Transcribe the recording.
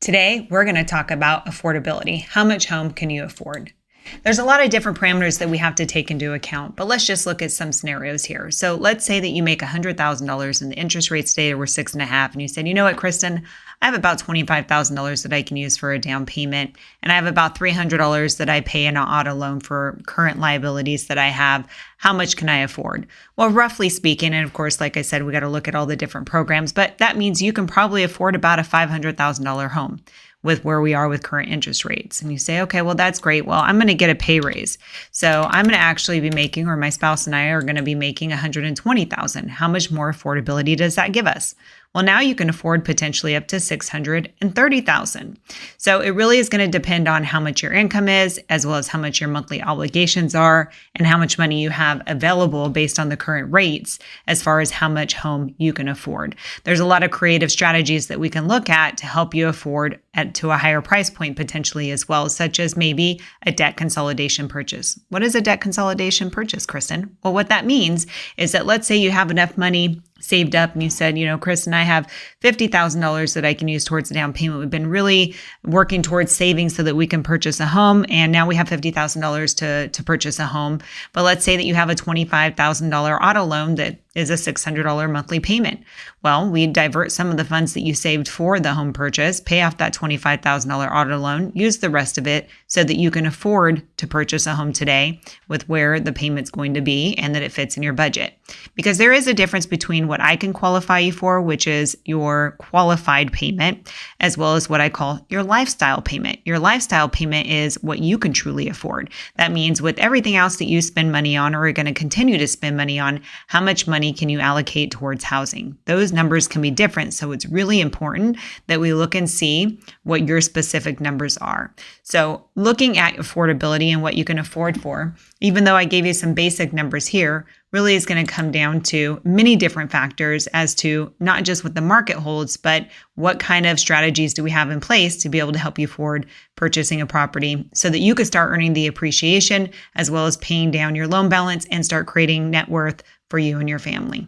Today, we're going to talk about affordability. How much home can you afford? There's a lot of different parameters that we have to take into account, but let's just look at some scenarios here. So let's say that you make $100,000 and the interest rate today were 6.5%, and you said, you know what, Kristen, I have about $25,000 that I can use for a down payment, and I have about $300 that I pay in an auto loan for current liabilities that I have. How much can I afford? Well, roughly speaking, and of course, like I said, we got to look at all the different programs, but that means you can probably afford about a $500,000 home with where we are with current interest rates. And you say, okay, well, that's great. Well, I'm going to get a pay raise. So I'm going to actually be making, or my spouse and I are going to be making $120,000. How much more affordability does that give us? Well, now you can afford potentially up to $630,000. So it really is going to depend on how much your income is, as well as how much your monthly obligations are, and how much money you have available based on the current rates, as far as how much home you can afford. There's a lot of creative strategies that we can look at to help you afford to a higher price point potentially as well, such as maybe a debt consolidation purchase. What is a debt consolidation purchase, Kristen? Well, what that means is that let's say you have enough money saved up and you said, you know, Kristen, I have $50,000 that I can use towards a down payment. We've been really working towards saving so that we can purchase a home. And now we have $50,000 to purchase a home. But let's say that you have a $25,000 auto loan that is a $600 monthly payment. Well, we divert some of the funds that you saved for the home purchase, pay off that $25,000 auto loan, use the rest of it so that you can afford to purchase a home today with where the payment's going to be and that it fits in your budget. Because there is a difference between what I can qualify you for, which is your qualified payment, as well as what I call your lifestyle payment. Your lifestyle payment is what you can truly afford. That means with everything else that you spend money on or are going to continue to spend money on, how much money can you allocate towards housing? Those numbers can be different. So it's really important that we look and see what your specific numbers are. So looking at affordability and what you can afford for, even though I gave you some basic numbers here, really is going to come down to many different factors as to not just what the market holds, but what kind of strategies do we have in place to be able to help you afford purchasing a property so that you could start earning the appreciation as well as paying down your loan balance and start creating net worth for you and your family.